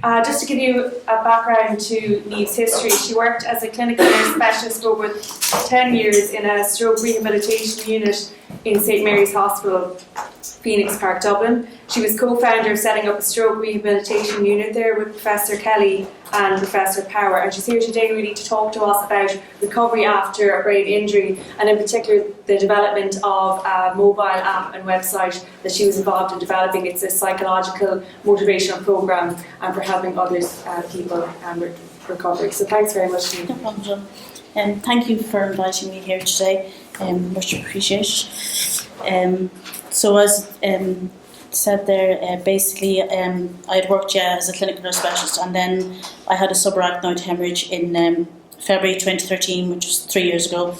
Just to give you a background to Niamh's history, she worked as a clinical nurse specialist over 10 years in a stroke rehabilitation unit in St Mary's Hospital, Phoenix Park, Dublin. She was co-founder of setting up a stroke rehabilitation unit there with Professor Kelly and Professor Power, and she's here today really to talk to us about recovery after a brain injury, and in particular the development of a mobile app and website that she was involved in developing. It's a psychological motivational program for helping others, people with recovery. So thanks very much. No problem, John. Thank you for inviting me here today. Much appreciated. So as said there, basically I had worked as a clinical nurse specialist, and then I had a subarachnoid haemorrhage in February 2013, which was 3 years ago.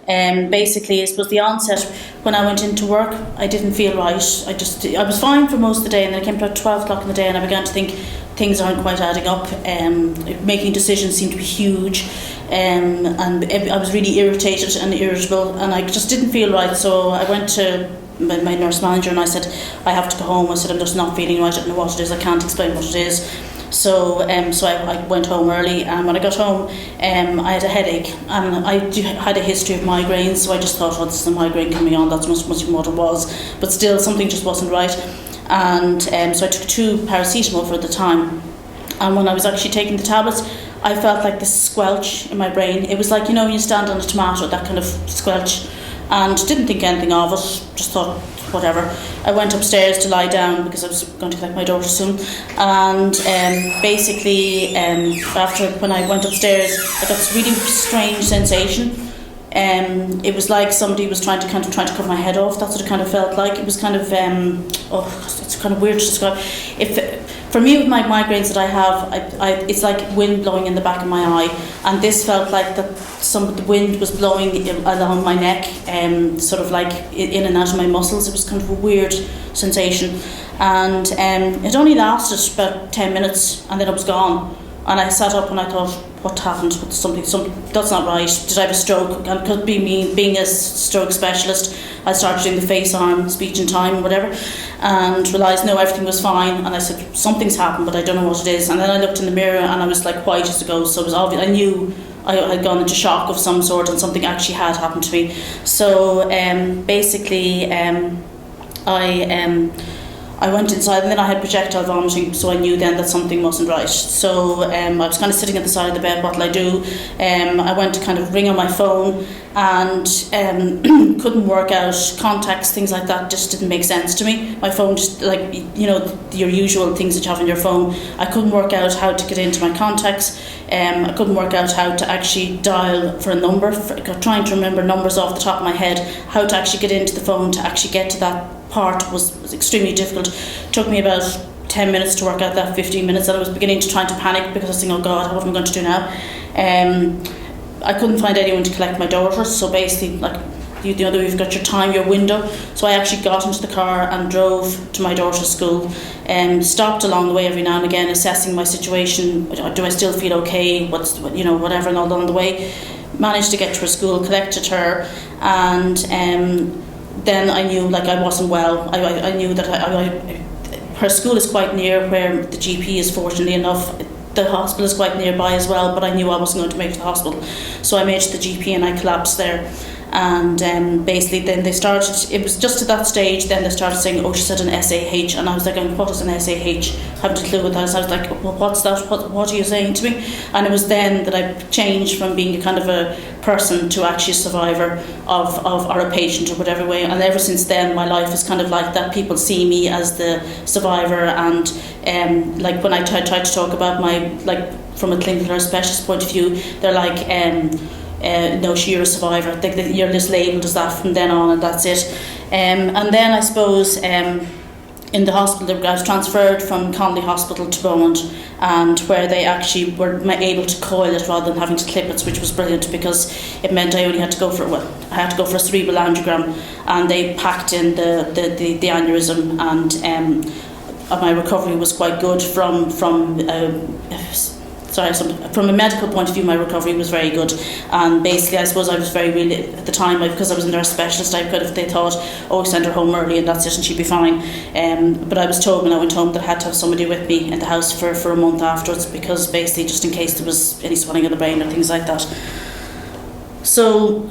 Basically, I suppose the onset, when I went into work, I didn't feel right. I was fine for most of the day, and then I came to about 12 o'clock in the day and I began to think things aren't quite adding up. Making decisions seemed to be huge, and I was really irritated and irritable, and I just didn't feel right. So I went to my nurse manager and I said, I have to go home. I said, I'm just not feeling right, I don't know what it is, I can't explain what it is. So I went home early, and when I got home I had a headache, and I had a history of migraines, so I just thought, oh, this is a migraine coming on, that's much what it was, but still something just wasn't right. And so I took 2 paracetamol for the time, and when I was actually taking the tablets, I felt like this squelch in my brain. It was like, you know, when you stand on a tomato, that kind of squelch, and didn't think anything of it, just thought whatever. I went upstairs to lie down because I was going to collect my daughter soon, and basically after, when I went upstairs, I got this really strange sensation. It was like somebody was trying to cut my head off. That's what it kind of felt like. It was kind of it's kind of weird to describe. For me, with my migraines that I have, it's like wind blowing in the back of my eye, and this felt like that the wind was blowing along my neck, sort of like in and out of my muscles. It was kind of a weird sensation, and it only lasted about 10 minutes, and then it was gone. And I sat up and I thought, what happened? Something that's not right. Did I have a stroke? And could be me being a stroke specialist. I started doing the face, arm, speech and time, whatever, and realised no, everything was fine. And I said, something's happened, but I don't know what it is. And then I looked in the mirror and I was like white as a ghost. So it was obvious. I knew I had gone into shock of some sort, and something actually had happened to me. So basically, I went inside, and then I had projectile vomiting, so I knew then that something wasn't right. So I was kind of sitting at the side of the bed, what'll I do? I went to kind of ring on my phone, and couldn't work out contacts, things like that just didn't make sense to me. My phone just, like, you know, your usual things that you have on your phone, I couldn't work out how to get into my contacts. I couldn't work out how to actually dial for a number, trying to remember numbers off the top of my head, how to actually get into the phone to actually get to that part was extremely difficult. It took me about 10 minutes to work out that 15 minutes, and I was beginning to try to panic because I was thinking, oh God, what am I going to do now? I couldn't find anyone to collect my daughter, so basically, like, you know, you've got your time, your window. So I actually got into the car and drove to my daughter's school, and stopped along the way every now and again, assessing my situation. Do I still feel okay? Whatever, and all along the way. Managed to get to her school, collected her, and then I knew, like, I wasn't well. I knew that her school is quite near where the GP is, fortunately enough. The hospital is quite nearby as well, but I knew I wasn't going to make it to the hospital. So I made it to the GP and I collapsed there. And basically then they started, it was just at that stage, then they started saying, oh, she said an SAH, and I was like, what is an SAH? I haven't a clue what that is. I was like, well, what's that? What are you saying to me? And it was then that I changed from being a kind of a person to actually a survivor or a patient or whatever way. And ever since then, my life is kind of like that. People see me as the survivor, and like when I try to talk about my, like, from a clinical nurse specialist point of view, they're like, no, you're a survivor. You're just labelled as that from then on, and that's it. And then I suppose in the hospital, I was transferred from Connolly Hospital to Beaumont, and where they actually were able to coil it rather than having to clip it, which was brilliant because it meant I only had to go for a cerebral angiogram, and they packed in the aneurysm, and my recovery was quite good from from a medical point of view, my recovery was very good. And basically, I suppose I was really, at the time, because I was a nurse specialist, they thought, oh, send her home early and that's it and she'd be fine. But I was told when I went home that I had to have somebody with me in the house for a month afterwards, because basically just in case there was any swelling of the brain or things like that. So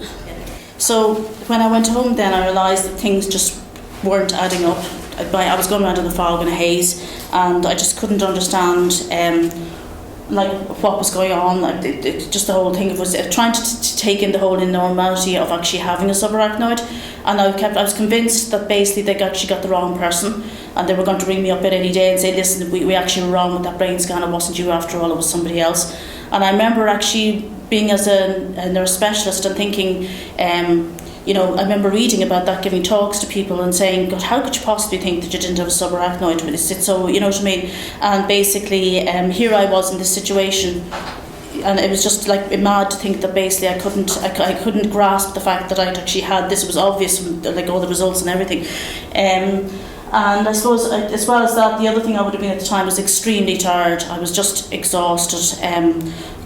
when I went home then, I realised that things just weren't adding up. I was going around in the fog and a haze, and I just couldn't understand what was going on. Just the whole thing was trying to take in the whole normality of actually having a subarachnoid, and I was convinced that basically they actually got the wrong person, and they were going to ring me up at any day and say, listen, we actually were wrong with that brain scan, it wasn't you after all, it was somebody else. And I remember actually being as a nurse specialist and thinking, I remember reading about that, giving talks to people and saying, God, how could you possibly think that you didn't have a subarachnoid? It's so, you know what I mean? And basically, here I was in this situation, and it was just like mad to think that basically I couldn't grasp the fact that I'd actually had this. It was obvious, like all the results and everything. And I suppose, as well as that, the other thing I would have been at the time was extremely tired. I was just exhausted,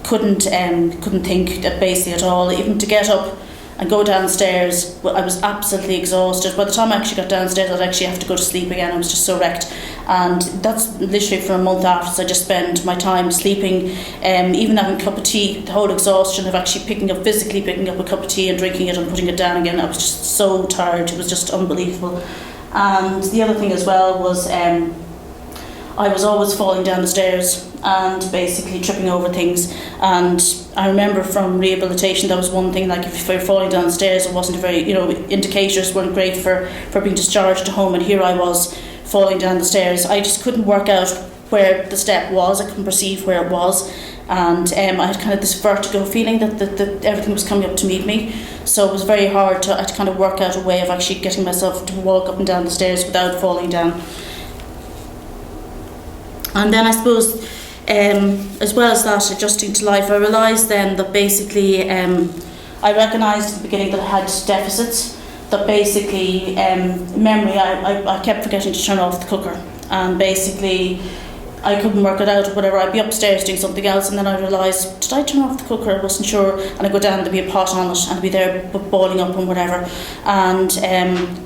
couldn't think basically at all, even to get up and go downstairs. I was absolutely exhausted. By the time I actually got downstairs, I'd actually have to go to sleep again. I was just so wrecked. And that's literally for a month afterwards. I just spent my time sleeping, even having a cup of tea. The whole exhaustion of actually physically picking up a cup of tea and drinking it and putting it down again. I was just so tired. It was just unbelievable. And the other thing as well was I was always falling down the stairs and basically tripping over things. And I remember from rehabilitation, that was one thing, like if you're falling down the stairs, it wasn't very, indicators weren't great for being discharged to home, and here I was falling down the stairs. I just couldn't work out where the step was, I couldn't perceive where it was, and I had kind of this vertigo feeling that everything was coming up to meet me, so it was very hard to kind of work out a way of actually getting myself to walk up and down the stairs without falling down. And then I suppose, as well as that, adjusting to life, I realised then that basically I recognised at the beginning that I had deficits, that basically memory, I kept forgetting to turn off the cooker, and basically I couldn't work it out or whatever. I'd be upstairs doing something else, and then I realised, did I turn off the cooker? I wasn't sure, and I'd go down, there'd be a pot on it, and I'd be there boiling up and whatever, and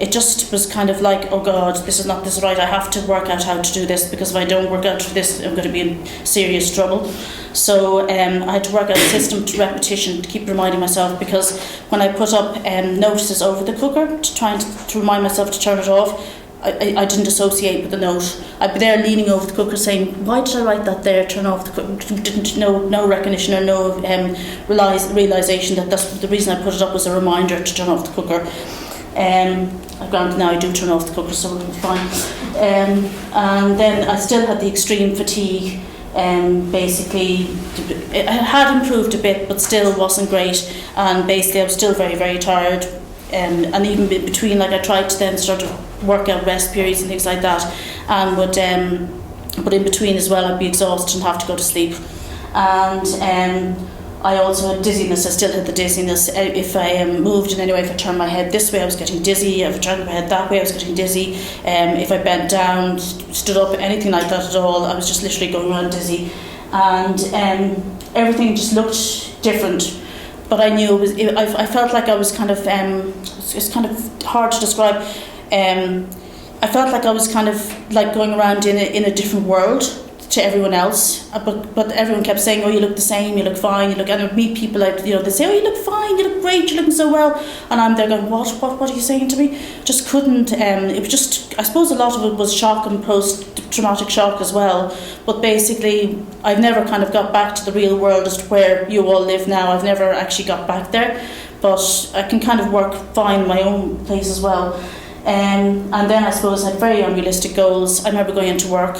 it just was kind of like, oh God, this is right, I have to work out how to do this, because if I don't work out this, I'm going to be in serious trouble. So I had to work out a system to repetition to keep reminding myself, because when I put up notices over the cooker to remind myself to turn it off, I didn't associate with the note. I'd be there leaning over the cooker saying, why did I write that there, turn off the cooker? No recognition or no realisation that that's the reason I put it up, was a reminder to turn off the cooker. Granted now I do turn off the cooker, so it's fine. And then I still had the extreme fatigue. Basically, it had improved a bit, but still wasn't great. And basically I was still very, very tired. And even in between, I tried to then sort of work out rest periods and things like that, and but in between as well I'd be exhausted and have to go to sleep. And I also had dizziness. I still had the dizziness. If I moved in any way, if I turned my head this way, I was getting dizzy. If I turned my head that way, I was getting dizzy. If I bent down, stood up, anything like that at all, I was just literally going around dizzy. And everything just looked different. But I knew I felt like I was kind of, it's kind of hard to describe. I felt like I was kind of like going around in a different world to everyone else. But everyone kept saying, oh, you look the same, you look fine, and I would meet people, they say, oh, you look fine, you look great, you're looking so well. And I'm there going, what are you saying to me? Just couldn't, it was just, I suppose a lot of it was shock and post-traumatic shock as well. But basically, I've never kind of got back to the real world as to where you all live now. I've never actually got back there. But I can kind of work fine in my own place as well. And then I suppose I had very unrealistic goals. I remember going into work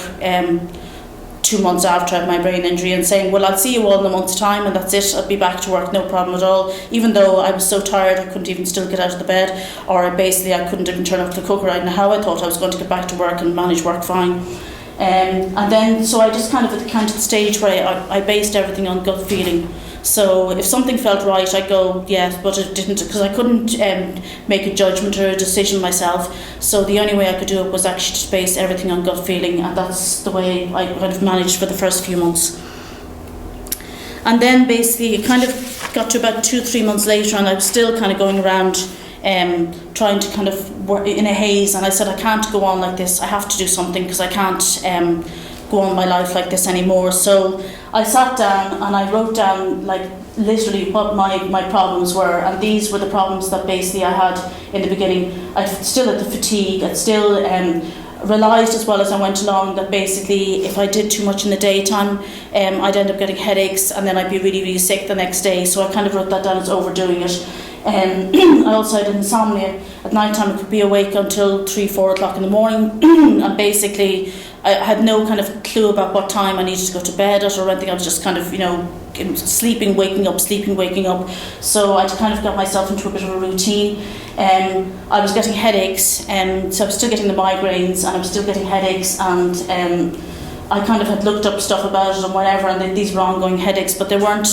2 months after I had my brain injury and saying, well, I'll see you all in a month's time and that's it, I'll be back to work, no problem at all. Even though I was so tired I couldn't even still get out of the bed, or basically I couldn't even turn off the cooker. I don't know how I thought I was going to get back to work and manage work fine. And then, so I just kind of at the stage where I based everything on gut feeling. So if something felt right, I'd go, yeah, but it didn't, because I couldn't make a judgment or a decision myself. So the only way I could do it was actually to base everything on gut feeling, and that's the way I kind of managed for the first few months. And then basically it kind of got to about 2-3 months later, and I was still kind of going around trying to kind of work in a haze, and I said, I can't go on like this, I have to do something, because I can't go on my life like this anymore. So I sat down and I wrote down like literally what my problems were, and these were the problems that basically I had in the beginning. I still had the fatigue, I'd still realised as well as I went along that basically if I did too much in the daytime, I'd end up getting headaches, and then I'd be really, really sick the next day. So I kind of wrote that down as overdoing it. I also had insomnia. At night time I could be awake until 3-4 o'clock in the morning and basically I had no kind of clue about what time I needed to go to bed at or anything. I was just kind of, sleeping, waking up, sleeping, waking up. So I kind of got myself into a bit of a routine. I was getting headaches, so I was still getting the migraines and I was still getting headaches, and I kind of had looked up stuff about it and whatever, and these were ongoing headaches, but they weren't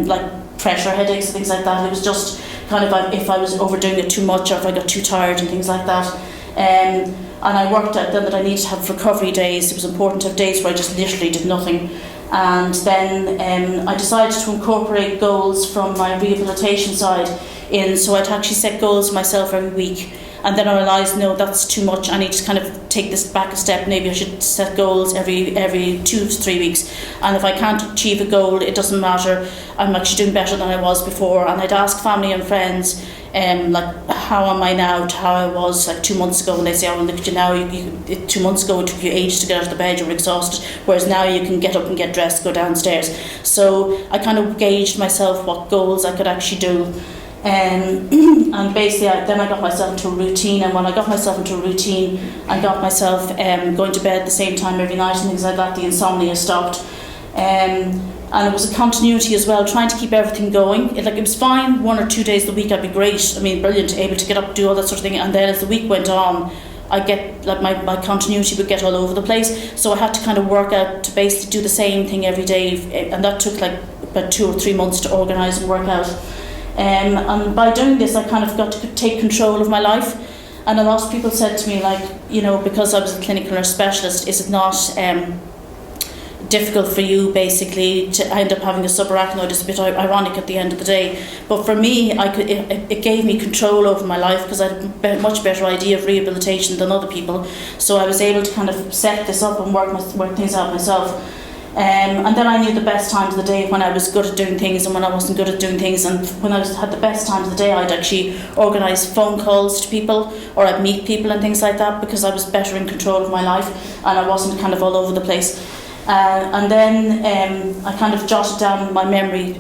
like pressure headaches and things like that. It was just kind of if I was overdoing it too much or if I got too tired and things like that. And I worked out then that I needed to have recovery days. It was important to have days where I just literally did nothing. And then I decided to incorporate goals from my rehabilitation side in, so I'd actually set goals for myself every week. And then I realised, no, that's too much. I need to kind of take this back a step. Maybe I should set goals every 2 to 3 weeks. And if I can't achieve a goal, it doesn't matter. I'm actually doing better than I was before. And I'd ask family and friends, like, how am I now to how I was like 2 months ago? And they'd say, oh, look at you now. 2 months ago, it took you ages to get out of the bed. You were exhausted. Whereas now you can get up and get dressed, go downstairs. So I kind of gauged myself what goals I could actually do. And basically then I got myself into a routine, and when I got myself into a routine, I got myself going to bed at the same time every night and things like that. The insomnia stopped, and it was a continuity as well, trying to keep everything going. It was fine 1 or 2 days a week, I'd be great, brilliant, able to get up, do all that sort of thing. And then as the week went on, I get like my continuity would get all over the place, so I had to kind of work out to basically do the same thing every day, and that took like about 2 or 3 months to organise and work out. And by doing this, I kind of got to take control of my life. And a lot of people said to me, because I was a clinical nurse specialist, is it not difficult for you basically to end up having a subarachnoid? It's a bit ironic at the end of the day. But for me, it gave me control over my life, because I had a much better idea of rehabilitation than other people. So I was able to kind of set this up and work things out myself. And then I knew the best times of the day when I was good at doing things and when I wasn't good at doing things. And when I had the best times of the day, I'd actually organise phone calls to people, or I'd meet people and things like that, because I was better in control of my life and I wasn't kind of all over the place. And then I kind of jotted down my memory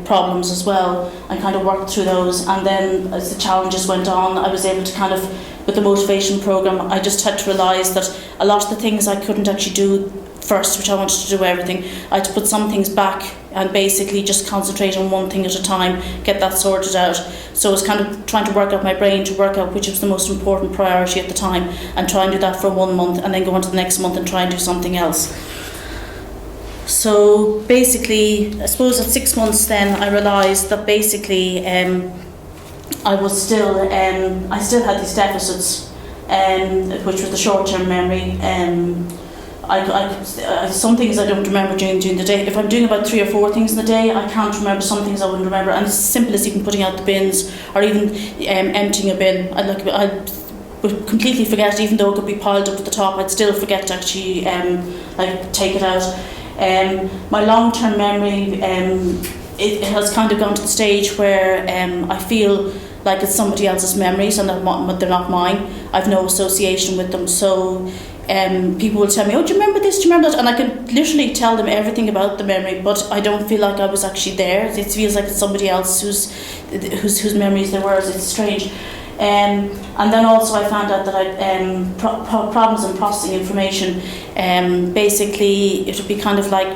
problems as well and kind of worked through those. And then as the challenges went on, I was able to kind of, with the motivation programme, I just had to realise that a lot of the things I couldn't actually do first, which I wanted to do everything, I had to put some things back and basically just concentrate on one thing at a time, get that sorted out. So I was kind of trying to work out my brain to work out which was the most important priority at the time, and try and do that for 1 month, and then go on to the next month and try and do something else. So basically, I suppose at 6 months then I realised that basically I still had these deficits, which was the short-term memory. Some things I don't remember during the day. If I'm doing about 3 or 4 things in the day, I can't remember some things I wouldn't remember. And it's as simple as even putting out the bins, or even emptying a bin. I would completely forget, even though it could be piled up at the top. I'd still forget to actually take it out. My long-term memory, it has kind of gone to the stage where I feel like it's somebody else's memories and they're not mine. I've no association with them. So people will tell me, oh, do you remember this, do you remember that? And I can literally tell them everything about the memory, but I don't feel like I was actually there. It feels like it's somebody else whose memories they were. It's strange. And then also I found out that I problems in processing information. Basically, it would be kind of like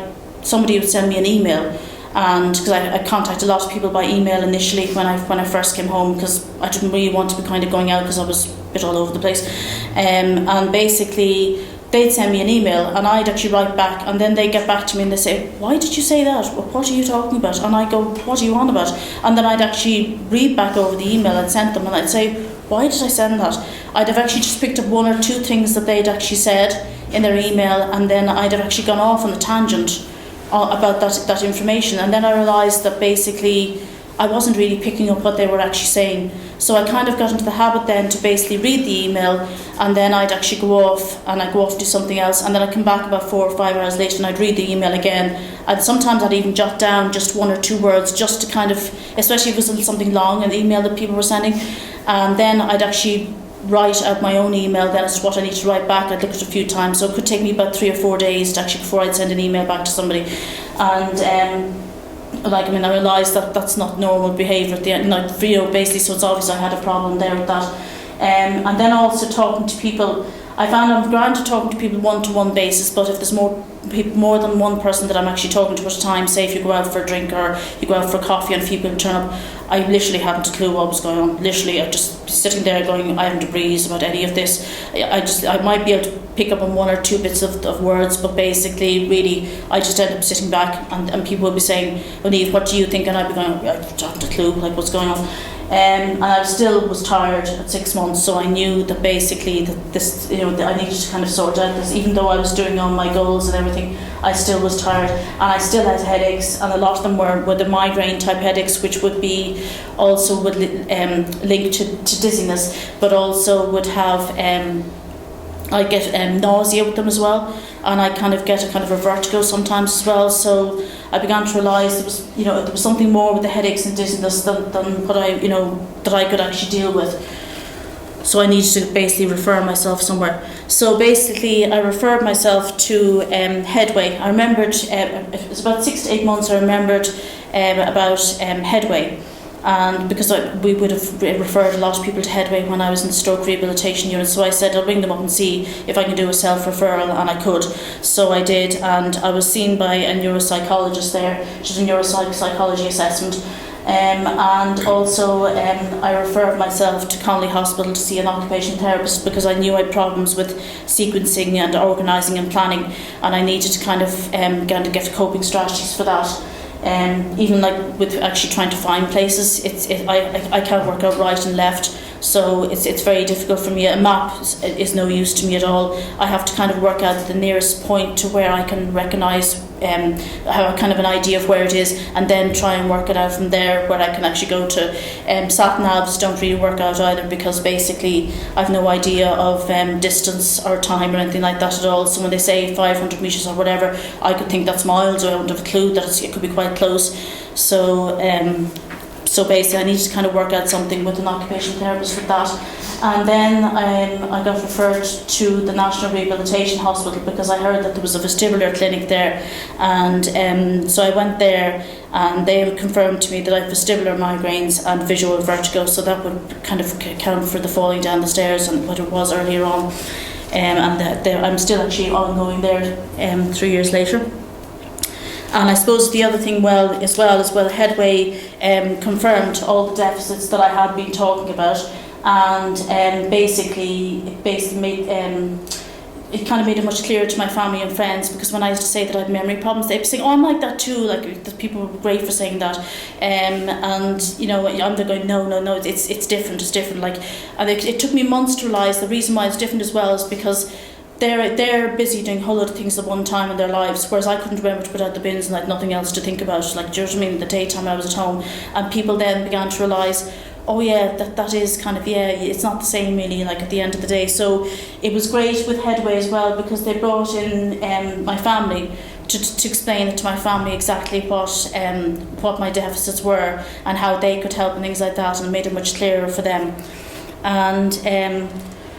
somebody would send me an email, and because I contacted a lot of people by email initially when I first came home, because I didn't really want to be kind of going out because I was a bit all over the place. And basically they'd send me an email and I'd actually write back, and then they get back to me and they say, why did you say that? What are you talking about? And I go, what are you on about? And then I'd actually read back over the email I'd sent them, and I'd say, why did I send that? I'd have actually just picked up 1 or 2 things that they'd actually said in their email, and then I'd have actually gone off on a tangent about that information. And then I realised that basically I wasn't really picking up what they were actually saying. So I kind of got into the habit then to basically read the email, and then I'd actually go off and do something else, and then I'd come back about 4 or 5 hours later and I'd read the email again. And sometimes I'd even jot down just 1 or 2 words just to kind of, especially if it was something long, an email that people were sending, and then I'd actually write out my own email then as to what I need to write back. I'd look at it a few times, so it could take me about 3 or 4 days to actually before I'd send an email back to somebody. And I realised that that's not normal behaviour at the end, basically, so it's obvious I had a problem there with that. And then also talking to people, I found I'm grand to talking to people one-to-one basis, but if there's more than one person that I'm actually talking to at a time, say if you go out for a drink or you go out for coffee and a few people turn up, I literally hadn't a clue what was going on. Literally, I'd just be sitting there going, I haven't a breeze about any of this. I might be able to pick up on 1 or 2 bits of words, but basically, really, I just end up sitting back and people will be saying, well, Niamh, what do you think? And I'd be going, I haven't a clue, like, what's going on? And I still was tired at 6 months, so I knew that basically that this, that I needed to kind of sort out this. Even though I was doing all my goals and everything, I still was tired, and I still had headaches, and a lot of them were the migraine type headaches, which would be also linked to dizziness, but also would have I get nausea with them as well, and I kind of get a kind of a vertigo sometimes as well. So I began to realise there was something more with the headaches and dizziness than what that I could actually deal with. So I needed to basically refer myself somewhere. So basically I referred myself to Headway. I remembered, it was about 6 to 8 months, I remembered about Headway. And because we would have referred a lot of people to Headway when I was in the stroke rehabilitation unit, so I said I'll ring them up and see if I can do a self-referral, and I could. So I did, and I was seen by a neuropsychologist there. She did a neuropsychology assessment. And also I referred myself to Connolly Hospital to see an occupational therapist, because I knew I had problems with sequencing and organising and planning, and I needed to kind of get coping strategies for that. Even like with actually trying to find places, I can't work out right and left, so it's very difficult for me. A map is no use to me at all. I have to kind of work out the nearest point to where I can recognise, have a kind of an idea of where it is, and then try and work it out from there where I can actually go to. Sat navs don't really work out either, because basically I've no idea of distance or time or anything like that at all. So when they say 500 metres or whatever, I could think that's miles, or I wouldn't have a clue that it could be quite close. So basically I needed to kind of work out something with an occupational therapist with that. And then I got referred to the National Rehabilitation Hospital, because I heard that there was a vestibular clinic there, and so I went there, and they confirmed to me that I have vestibular migraines and visual vertigo, so that would kind of account for the falling down the stairs and what it was earlier on. And I'm still actually ongoing there 3 years later. And I suppose the other thing as well, Headway confirmed all the deficits that I had been talking about, and basically made it kind of made it much clearer to my family and friends, because when I used to say that I had memory problems, they'd be saying, "Oh, I'm like that too." Like, the people were great for saying that, and I'm there going, "No, it's different." Like, and it took me months to realise the reason why it's different as well is because they're busy doing a whole lot of things at one time in their lives, whereas I couldn't remember to put out the bins and I had nothing else to think about. Like, do you know what I mean? The daytime I was at home, and people then began to realise, oh yeah, that is kind of, it's not the same really, like, at the end of the day. So it was great with Headway as well, because they brought in my family to explain it to my family exactly what my deficits were and how they could help and things like that, and made it much clearer for them. And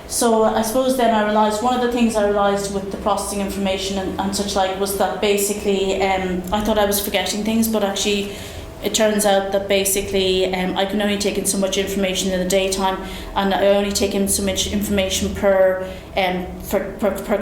so I suppose then I realised, one of the things I realised with the processing information and such like was that basically I thought I was forgetting things, but actually it turns out that basically I can only take in so much information in the daytime, and I only take in so much information per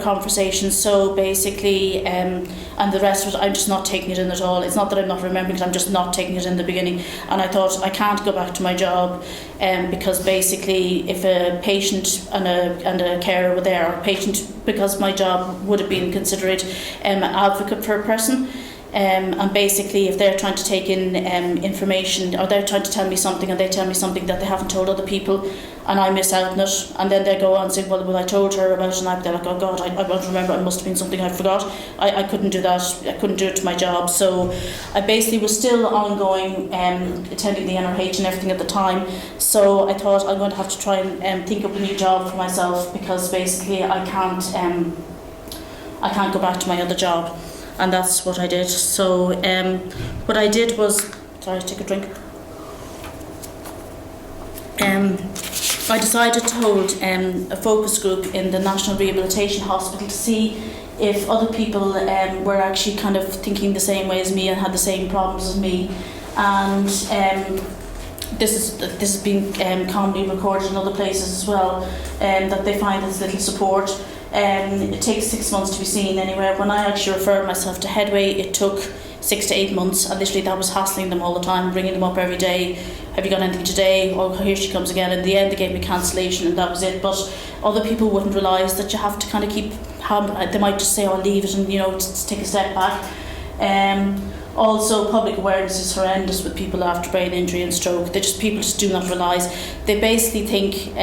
conversation. So basically, and the rest of it, I'm just not taking it in at all. It's not that I'm not remembering it, I'm just not taking it in the beginning. And I thought, I can't go back to my job, because basically if a patient and a carer were there, or a patient, because my job would have been considered an advocate for a person, And basically, if they're trying to take in information, or they're trying to tell me something and they tell me something that they haven't told other people, and I miss out on it, and then they go on and say, well, I told her about it, and they're like, oh God, I don't remember, it must have been something I forgot. I couldn't do that, I couldn't do it to my job. So I basically was still ongoing, attending the NRH and everything at the time. So I thought I'm going to have to try and think up a new job for myself, because basically I can't go back to my other job. And that's what I did. So what I did was, sorry, take a drink. I decided to hold a focus group in the National Rehabilitation Hospital to see if other people were actually kind of thinking the same way as me and had the same problems as me. And this has been commonly recorded in other places as well, that they find there's little support. It takes 6 months to be seen anywhere. When I actually referred myself to Headway, it took 6 to 8 months, and literally that was hassling them all the time, bringing them up every day. Have you got anything today? Oh, here she comes again. In the end, they gave me cancellation, and that was it. But other people wouldn't realise that you have to kind of they might just say, "Oh, leave it," and just take a step back. Also, public awareness is horrendous with people after brain injury and stroke. People just do not realise. They basically think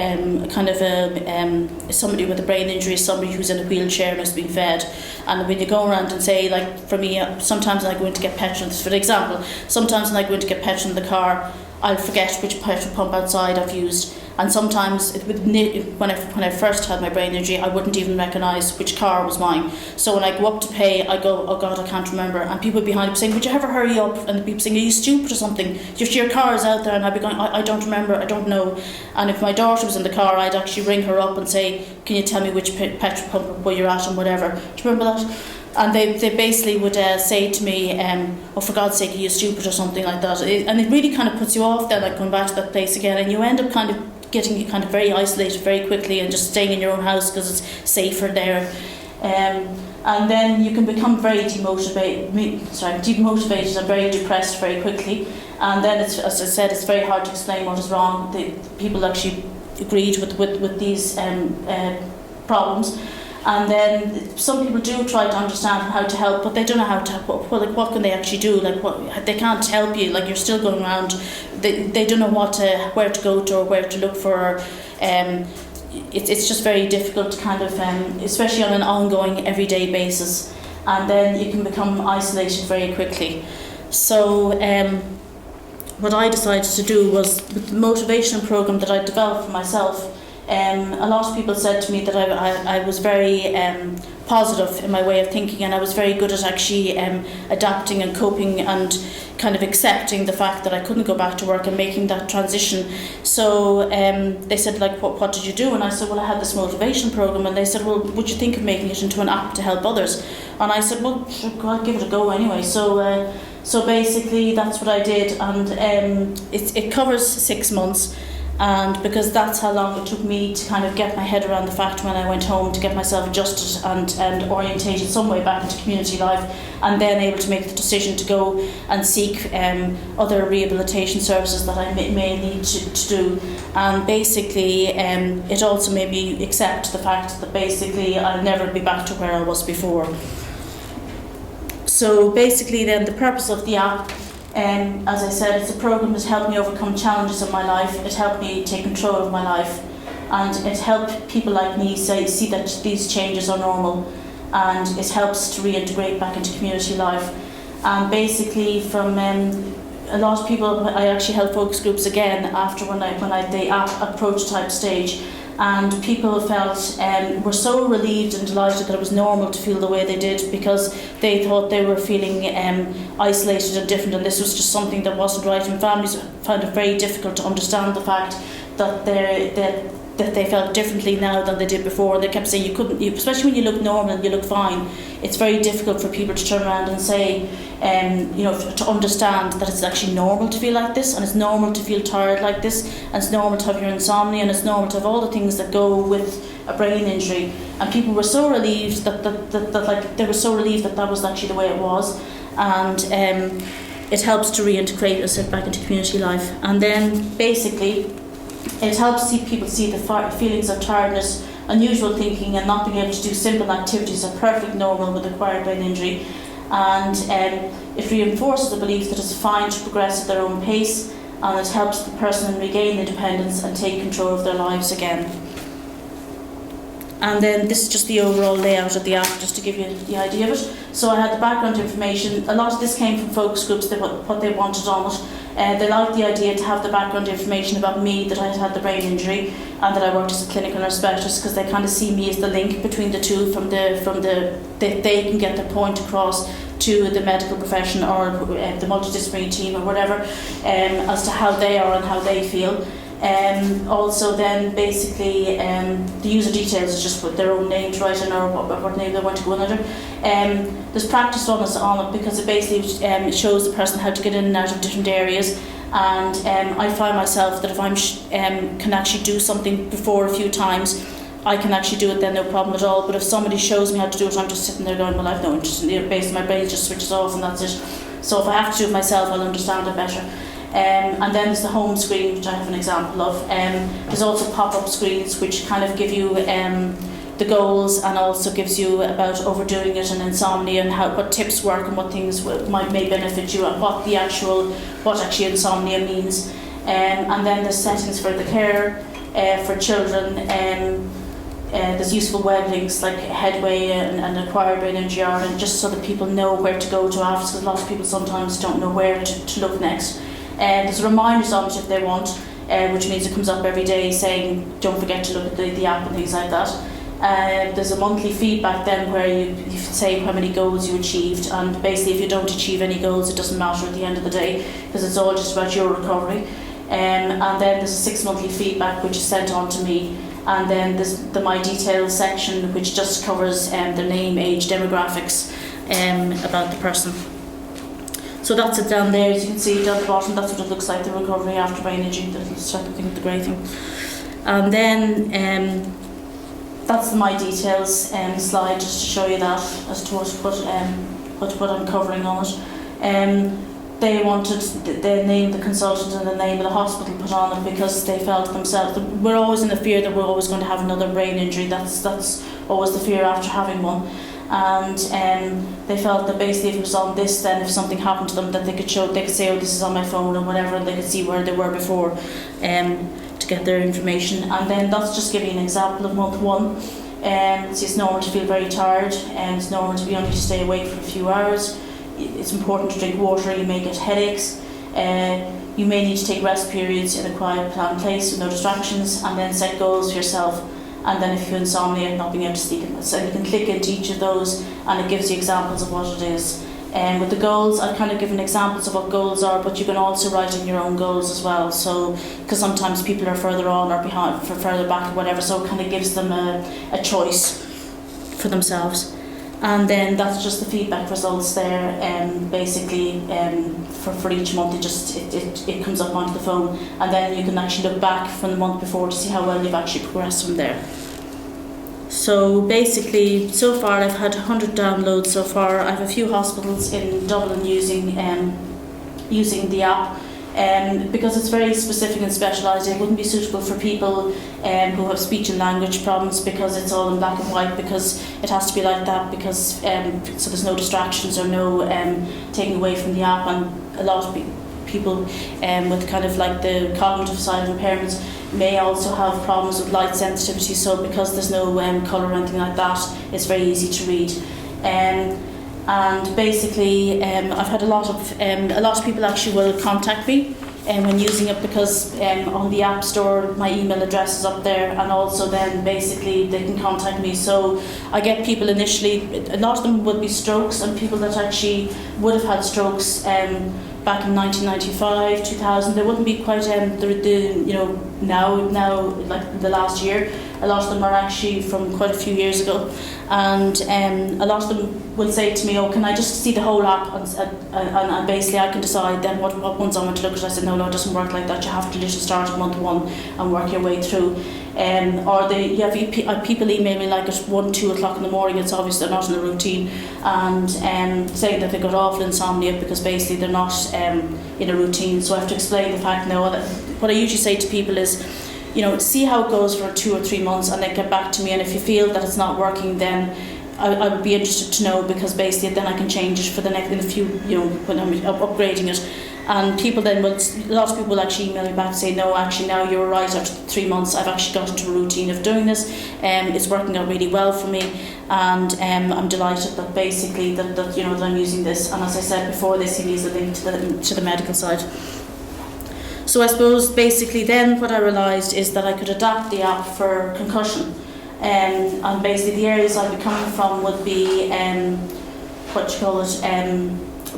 somebody with a brain injury is somebody who's in a wheelchair and is being fed. And when you go around and say, like for me, sometimes when I go in to get petrol, for example, sometimes when I go in to get petrol in the car, I'll forget which petrol pump outside I've used. And sometimes, when I first had my brain injury, I wouldn't even recognise which car was mine. So when I go up to pay, I go, oh God, I can't remember. And people behind me saying, would you ever hurry up? And the people saying, are you stupid or something? Your car is out there. And I'd be going, I don't remember, I don't know. And if my daughter was in the car, I'd actually ring her up and say, can you tell me which petrol pump where you're at and whatever. Do you remember that? And they basically would say to me, oh, for God's sake, are you stupid or something like that. And it really kind of puts you off then, like going back to that place again. And you end up kind of getting kind of very isolated very quickly and just staying in your own house because it's safer there. And then you can become very demotivated and very depressed very quickly. And then, as I said, it's very hard to explain what is wrong. People actually agreed with these problems. And then some people do try to understand how to help, but they don't know how to help. What can they actually do? They can't help you. You're still going around. They don't know where to go to or where to look for. It's just very difficult to kind of, especially on an ongoing everyday basis. And then you can become isolated very quickly. So what I decided to do was, with the motivational program that I developed for myself, a lot of people said to me that I was very positive in my way of thinking, and I was very good at actually adapting and coping and kind of accepting the fact that I couldn't go back to work and making that transition. So they said, what did you do? And I said, well, I had this motivation program. And they said, well, would you think of making it into an app to help others? And I said, well, I'll give it a go anyway. So basically that's what I did, and it covers 6 months. And because that's how long it took me to kind of get my head around the fact when I went home, to get myself adjusted and orientated some way back into community life, and then able to make the decision to go and seek other rehabilitation services that I may need to do. And basically it also made me accept the fact that basically I'll never be back to where I was before. So basically then the purpose of the app, as I said, it's a program that's helped me overcome challenges in my life. It helped me take control of my life, and it helped people like me see that these changes are normal, and it helps to reintegrate back into community life. And basically, from a lot of people, I actually held focus groups again after when I the app at prototype stage. And people were so relieved and delighted that it was normal to feel the way they did, because they thought they were feeling isolated and different, and this was just something that wasn't right. And families found it very difficult to understand the fact that they felt differently now than they did before. They kept saying especially when you look normal and you look fine, it's very difficult for people to turn around and say, to understand that it's actually normal to feel like this, and it's normal to feel tired like this, and it's normal to have your insomnia, and it's normal to have all the things that go with a brain injury. And people were so relieved that was actually the way it was, and it helps to reintegrate us back into community life. And then basically it helps people see the feelings of tiredness, unusual thinking, and not being able to do simple activities are perfectly normal with acquired brain injury. and it reinforces the belief that it's fine to progress at their own pace, and it helps the person regain independence and take control of their lives again. And then this is just the overall layout of the app, just to give you the idea of it. So I had the background information. A lot of this came from focus groups, what they wanted on it. They liked the idea to have the background information about me, that I had had the brain injury and that I worked as a clinical nurse specialist, because they kind of see me as the link between the two, that they can get their point across to the medical profession or the multidisciplinary team or whatever, as to how they are and how they feel. Also then basically the user details is just put their own name to write in, or what name they want to go under. There's practice on it because it basically shows the person how to get in and out of different areas, and I find myself that if I can actually do something before a few times, I can actually do it then, no problem at all. But if somebody shows me how to do it, I'm just sitting there going, well, I've no interest in it. Basically my brain just switches off and that's it. So if I have to do it myself, I'll understand it better. And then there's the home screen, which I have an example of. There's also pop-up screens which kind of give you the goals, and also gives you about overdoing it and insomnia, and what tips work and what things may benefit you, and what actually insomnia means. And then there's settings for the care for children. There's useful web links like Headway and Acquire Brain Injury Ireland, just so that people know where to go to after, because a lot of people sometimes don't know where to look next. There's reminders on it if they want, which means it comes up every day saying don't forget to look at the app and things like that. There's a monthly feedback then where you say how many goals you achieved, and basically if you don't achieve any goals, it doesn't matter at the end of the day, because it's all just about your recovery. And then there's a 6 monthly feedback which is sent on to me, and then there's the My Details section, which just covers their name, age, demographics about the person. So that's it down there, as you can see down the bottom. That's what it looks like, the recovery after brain injury. That's the grey thing. And then that's the My Details slide, just to show you that as to what I'm covering on it. They wanted the name of the consultant and the name of the hospital put on it, because they felt themselves, we're always in the fear that we're always going to have another brain injury. That's always the fear after having one. And they felt that basically if it was on this, then if something happened to them, that they could say, oh, this is on my phone or whatever, and they could see where they were before to get their information. And then that's just giving an example of month 1. So it's normal to feel very tired, and it's normal to be only to stay awake for a few hours. It's important to drink water. You may get headaches. You may need to take rest periods in a quiet, planned place with no distractions, and then set goals for yourself. And then if you have insomnia, not being able to sleep, so you can click into each of those, and it gives you examples of what it is. With the goals, I've kind of given examples of what goals are, but you can also write in your own goals as well. So, because sometimes people are further on or behind, further back or whatever, so it kind of gives them a choice for themselves. And then that's just the feedback results there. Basically, for each month, it comes up onto the phone, and then you can actually look back from the month before to see how well you've actually progressed from there. So basically, so far I've had 100 downloads so far. I have a few hospitals in Dublin using the app. Because it's very specific and specialised, it wouldn't be suitable for people who have speech and language problems, because it's all in black and white, because it has to be like that, because so there's no distractions or no taking away from the app. And a lot of people with kind of like the cognitive side of impairments may also have problems with light sensitivity, so because there's no colour or anything like that, it's very easy to read. And basically, I've had a lot of people actually will contact me when using it, because on the App Store my email address is up there, and also then basically they can contact me. So I get people initially, a lot of them would be strokes, and people that actually would have had strokes back in 1995, 2000. They wouldn't be quite now like the last year. A lot of them are actually from quite a few years ago, and a lot of them will say to me, oh, can I just see the whole app, and basically I can decide then what ones I want to look at. I said, no, it doesn't work like that. You have to literally start at month 1 and work your way through. Or people email me like at 1-2 o'clock in the morning. It's obvious they're not in a routine, and saying that they've got awful insomnia because basically they're not in a routine. So I have to explain the fact now that what I usually say to people is, see how it goes for 2 or 3 months, and then get back to me. And if you feel that it's not working, then I would be interested to know, because basically then I can change it for the next, in a few, when I'm upgrading it. And people then will, a lot of people will actually email me back and say, no, actually now you're right, after 3 months I've actually got into a routine of doing this. It's working out really well for me, and I'm delighted that basically that I'm using this. And as I said before, this leaves a link to the medical side. So I suppose basically then what I realised is that I could adapt the app for concussion. And basically the areas I'd be coming from would be,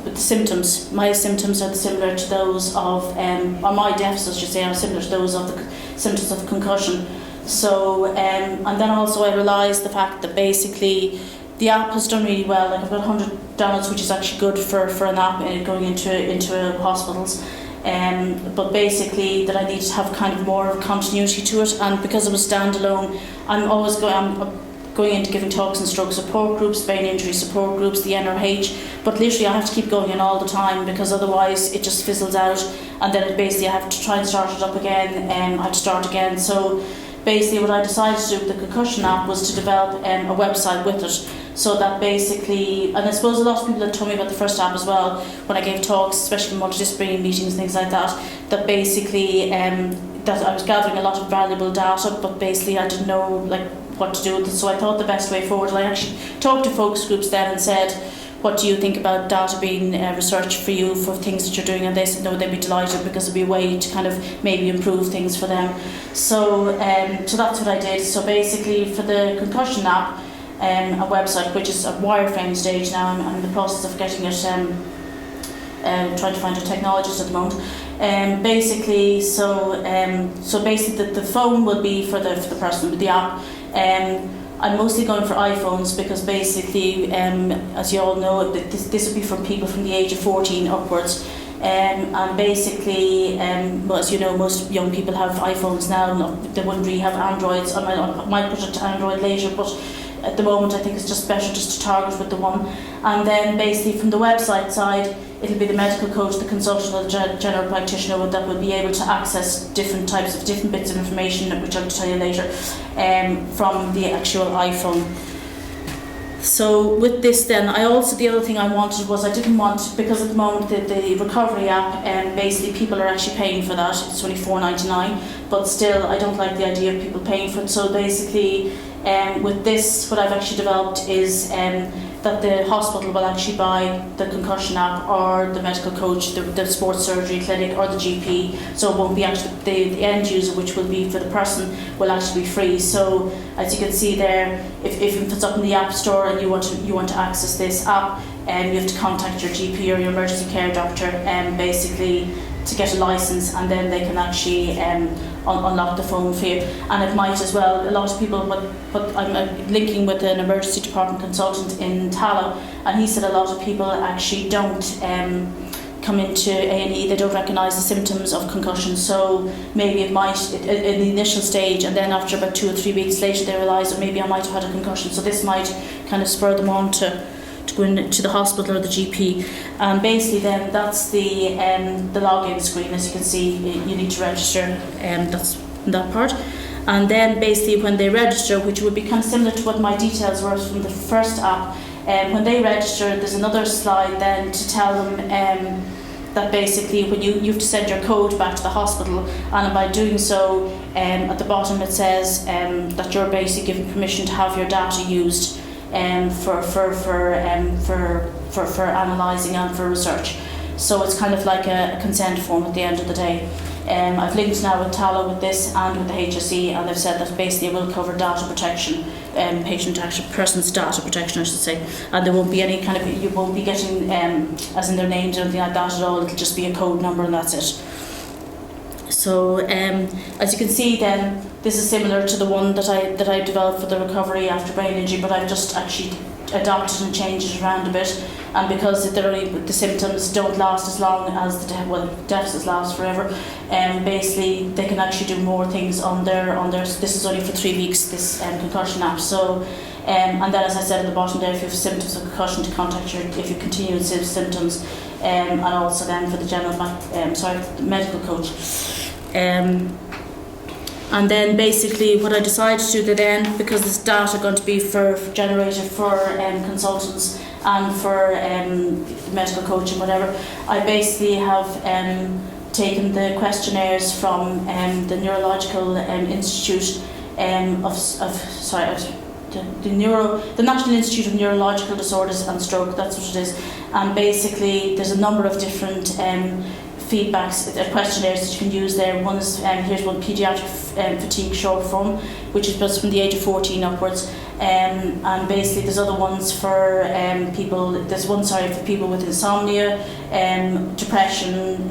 the symptoms. My symptoms are similar to those of, or my deficits, I should say, are similar to those of the symptoms of concussion. So, and then also I realised the fact that basically the app has done really well. Like I've got 100 downloads, which is actually good for an app going into hospitals. But basically that I need to have kind of more continuity to it, and because it was standalone, I'm going into giving talks in stroke support groups, brain injury support groups, the NRH, but literally I have to keep going in all the time, because otherwise it just fizzles out, and then I have to try and start it up again, I have to start again. So basically what I decided to do with the Concussion app was to develop a website with it, so that basically, and I suppose a lot of people had told me about the first app as well, when I gave talks, especially in multidisciplinary meetings, things like that, that basically that I was gathering a lot of valuable data, but basically I didn't know like what to do with it. So I thought the best way forward, I actually talked to focus groups then and said, what do you think about data being researched for you for things that you're doing? And they said no, they'd be delighted, because it'd be a way to kind of maybe improve things for them. So so that's what I did. So basically for the Concussion app, a website which is at wireframe stage now, I'm in the process of getting it, trying to find a technologist at the moment. Basically, so basically the phone will be for the person with the app. I'm mostly going for iPhones, because basically, as you all know, this would be for people from the age of 14 upwards. And basically, well, as you know, most young people have iPhones now. No, they wouldn't really have Androids. I might put it to Android later, but at the moment I think it's just better just to target with the one. And then basically from the website side, it'll be the medical coach, the consultant, or the general practitioner that will be able to access different bits of information, which I'll tell you later, from the actual iPhone. So with this then, the other thing I wanted was, I didn't want, because at the moment the recovery app, basically people are actually paying for that, it's only $4.99, but still I don't like the idea of people paying for it. So basically with this, what I've actually developed is that the hospital will actually buy the Concussion app, or the medical coach, the sports surgery clinic, or the GP. So it won't be actually the end user, which will be for the person, will actually be free. So as you can see there, if it's up in the App Store and you want to access this app, you have to contact your GP or your emergency care doctor, basically to get a license, and then they can actually unlock the phone for you. And it might as well, a lot of people, but I'm linking with an emergency department consultant in Tallow, and he said a lot of people actually don't come into A&E, they don't recognise the symptoms of concussion. So maybe it might, in the initial stage, and then after about 2 or 3 weeks later, they realise that maybe I might have had a concussion. So this might kind of spur them on to go into the hospital or the GP. And basically then that's the login screen. As you can see, you need to register, that's that part. And then basically when they register, which would be kind of similar to what my details were from the first app, when they register, there's another slide then to tell them that basically when you have to send your code back to the hospital, and by doing so, at the bottom it says that you're basically given permission to have your data used for analysing and for research. So it's kind of like a consent form at the end of the day. I've linked now with Tallow with this and with the HSE, and they've said that basically it will cover data protection, person's data protection I should say, and there won't be any kind of, you won't be getting as in their names or anything like that at all. It'll just be a code number and that's it. So as you can see then, this is similar to the one that I developed for the recovery after brain injury, but I've just actually adapted and changed it around a bit. And because the symptoms don't last as long as deficits last forever, basically they can actually do more things on their. This is only for 3 weeks, this concussion app. So, and then as I said at the bottom there, if you have symptoms of concussion, to contact if you continue with symptoms, and also then for the medical coach. And then basically what I decided to do then, because this data are going to be generated for consultants and for medical coaching, whatever, I basically have taken the questionnaires from the Neurological Institute the National Institute of Neurological Disorders and Stroke, that's what it is. And basically there's a number of different feedbacks, questionnaires that you can use there. One is, here's one, pediatric fatigue short form, which is just from the age of 14 upwards. And basically there's other ones for people, there's one, for people with insomnia, depression,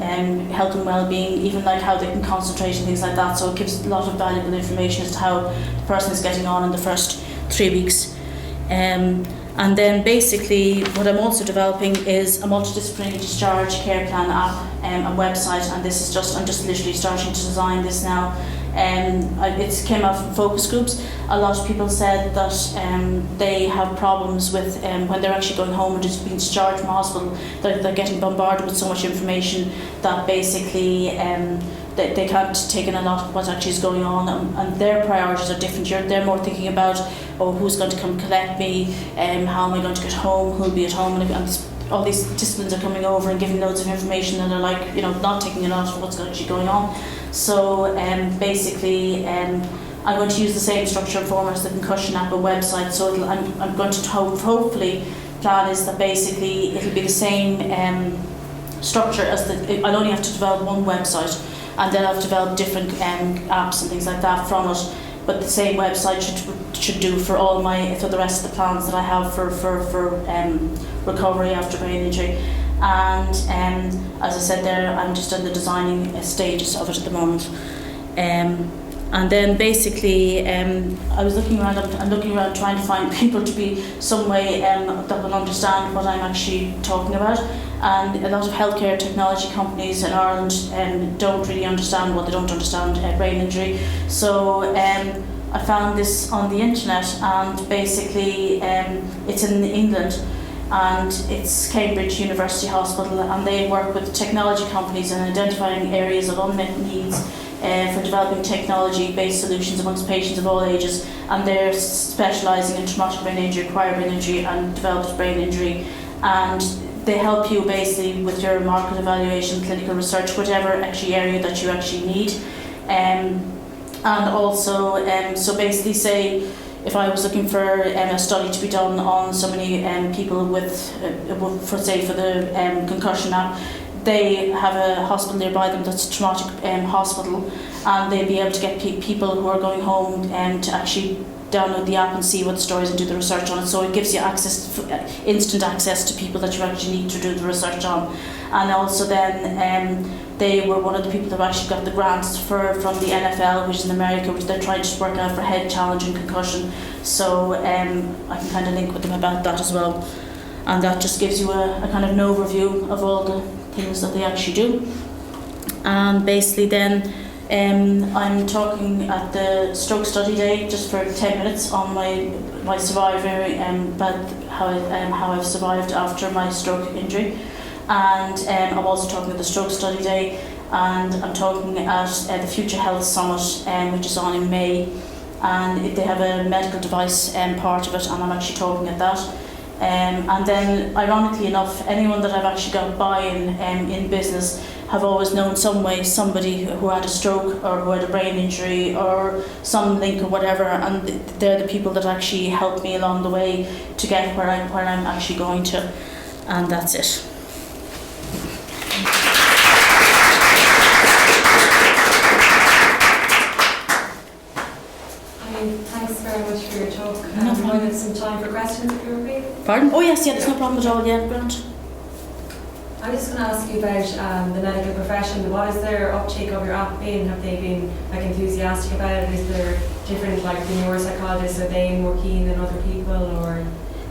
health and well-being, even like how they can concentrate and things like that. So it gives a lot of valuable information as to how the person is getting on in the first 3 weeks. And then basically what I'm also developing is a multidisciplinary discharge care plan app, a website, and this is I'm just literally starting to design this now. It came out from focus groups. A lot of people said that they have problems with when they're actually going home and just being discharged from hospital, they're getting bombarded with so much information that basically they can't take in a lot of what actually is going on, and their priorities are different. They're more thinking about, who's going to come collect me, how am I going to get home, who'll be at home, and all these disciplines are coming over and giving loads of information, and they're like, not taking a lot of what's actually going on. So basically I'm going to use the same structure and format as the Concussion app and website. So I'm going to hopefully plan is that basically it'll be the same structure as I'll only have to develop one website, and then I've developed different apps and things like that from it. But the same website should do for the rest of the plans that I have for recovery after brain injury. And as I said there, I'm just in the designing stages of it at the moment. And then basically, I was looking around. I'm looking around trying to find people to be some way that will understand what I'm actually talking about. And a lot of healthcare technology companies in Ireland don't really understand they don't understand brain injury. So I found this on the internet, and basically it's in England, and it's Cambridge University Hospital, and they work with technology companies in identifying areas of unmet needs for developing technology-based solutions amongst patients of all ages, and they're specialising in traumatic brain injury, acquired brain injury and developed brain injury, and they help you basically with your market evaluation, clinical research, whatever actually area that you actually need. And also, so basically say, if I was looking for a study to be done on so many people with, for the Concussion app, they have a hospital nearby them that's a traumatic hospital, and they'll be able to get people who are going home to actually download the app and see what the stories and do the research on it. So it gives you instant access to people that you actually need to do the research on. And also then they were one of the people that actually got the grants from the NFL, which is in America, which they're trying to work out for head challenge and concussion. So I can kind of link with them about that as well. And that just gives you a kind of an overview of all the things that they actually do. And basically then I'm talking at the stroke study day just for 10 minutes on my survivor, but how I've survived after my stroke injury. And I'm also talking at the stroke study day, and I'm talking at the Future Health Summit, which is on in May, and they have a medical device part of it, and I'm actually talking at that. And then, ironically enough, anyone that I've actually got buy-in in business have always known some way somebody who had a stroke or who had a brain injury or some link or whatever, and they're the people that actually helped me along the way to get where I'm actually going to, and that's it. Thanks very much for your talk. We might have some time for questions if you're okay. Pardon? Oh yes, there's no problem at all, yeah, Grant. I'm just going to ask you about the medical profession. What is their uptake of your app been? Have they been enthusiastic about it? Is there different, the neuropsychologists, are they more keen than other people, or?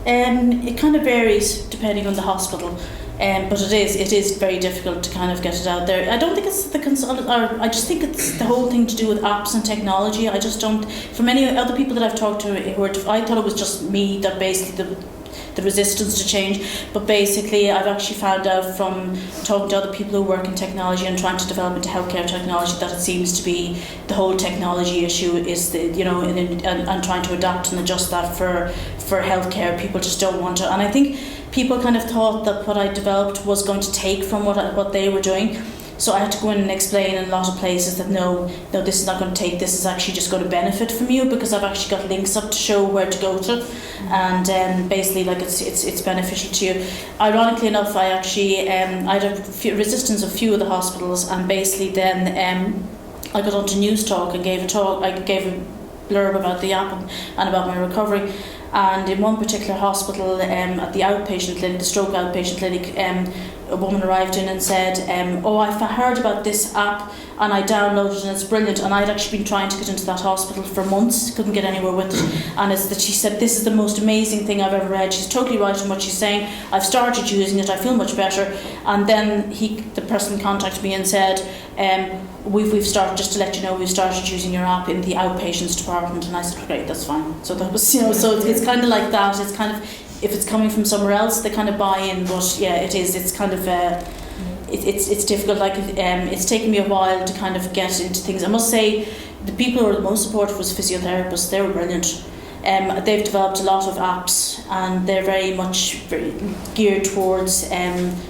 It kind of varies depending on the hospital. But it is very difficult to kind of get it out there. I don't think it's the consultant, or I just think it's the whole thing to do with apps and technology. I just don't. For many other people that I've talked to, I thought it was just me that basically the resistance to change. But basically, I've actually found out from talking to other people who work in technology and trying to develop into healthcare technology that it seems to be the whole technology issue is and trying to adapt and adjust that for healthcare. People just don't want to, and I think people kind of thought that what I developed was going to take from what they were doing. So I had to go in and explain in a lot of places that no, this is not going to take, this is actually just going to benefit from you, because I've actually got links up to show where to go to, and basically like it's beneficial to you. Ironically enough, I actually I had a resistance of a few of the hospitals, and basically then I got onto News Talk and gave a talk. I gave a blurb about the app and about my recovery. And in one particular hospital, at the outpatient clinic, the stroke outpatient clinic, a woman arrived in and said, oh, I've heard about this app and I downloaded it and it's brilliant. And I'd actually been trying to get into that hospital for months, couldn't get anywhere with it. And it's that she said, this is the most amazing thing I've ever read. She's totally right in what she's saying. I've started using it, I feel much better. And then the person contacted me and said, we've started, just to let you know, we've started using your app in the outpatients department. And I said, great, that's fine. So that was, so it's kind of like that. It's kind of, if it's coming from somewhere else, they kind of buy in. But yeah, it's kind of it's difficult. Like it's taken me a while to kind of get into things. I must say, the people who were the most supportive was physiotherapists. They were brilliant. They've developed a lot of apps and they're very geared towards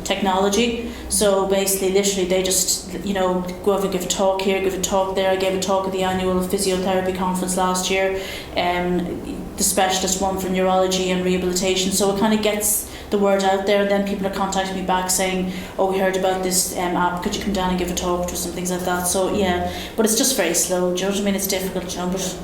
technology. So basically, literally, they just, go over and give a talk here, give a talk there. I gave a talk at the annual physiotherapy conference last year, the specialist one for neurology and rehabilitation. So it kind of gets the word out there, and then people are contacting me back saying, oh, we heard about this app, could you come down and give a talk to us and things like that. So yeah, but it's just very slow, do you know what I mean? It's difficult, but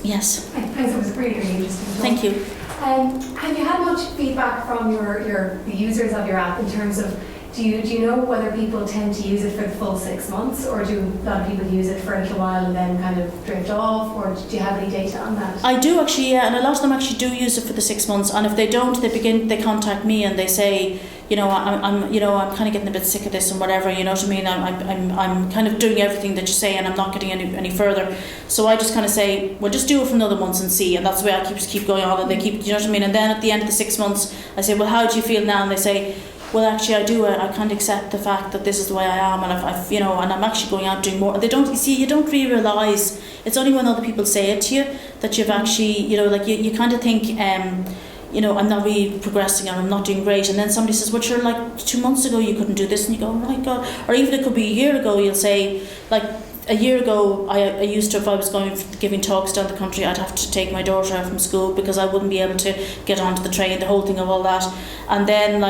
yes. Thanks, it was really interesting. Thank you. Have you had much feedback from the users of your app in terms of, do you know whether people tend to use it for the full 6 months, or do a lot of people use it for a little while and then kind of drift off, or do you have any data on that? I do actually, yeah, and a lot of them actually do use it for the 6 months, and if they don't, they contact me and they say, I'm kind of getting a bit sick of this and whatever, you know what I mean? I'm kind of doing everything that you say and I'm not getting any further. So I just kind of say, well, just do it for another month and see, and that's the way I keep going on, and they keep, you know what I mean? And then at the end of the 6 months, I say, well, how do you feel now? And they say, well, actually, I do. I can't accept the fact that this is the way I am, and I've and I'm actually going out doing more. You don't really realise. It's only when other people say it to you that you've actually, you kind of think, I'm not really progressing and I'm not doing great. And then somebody says, well, sure, like 2 months ago you couldn't do this, and you go, oh my God. Or even it could be a year ago. You'll say, like, a year ago, I used to, if I was giving talks down the country, I'd have to take my daughter out from school because I wouldn't be able to get onto the train, the whole thing of all that. And then,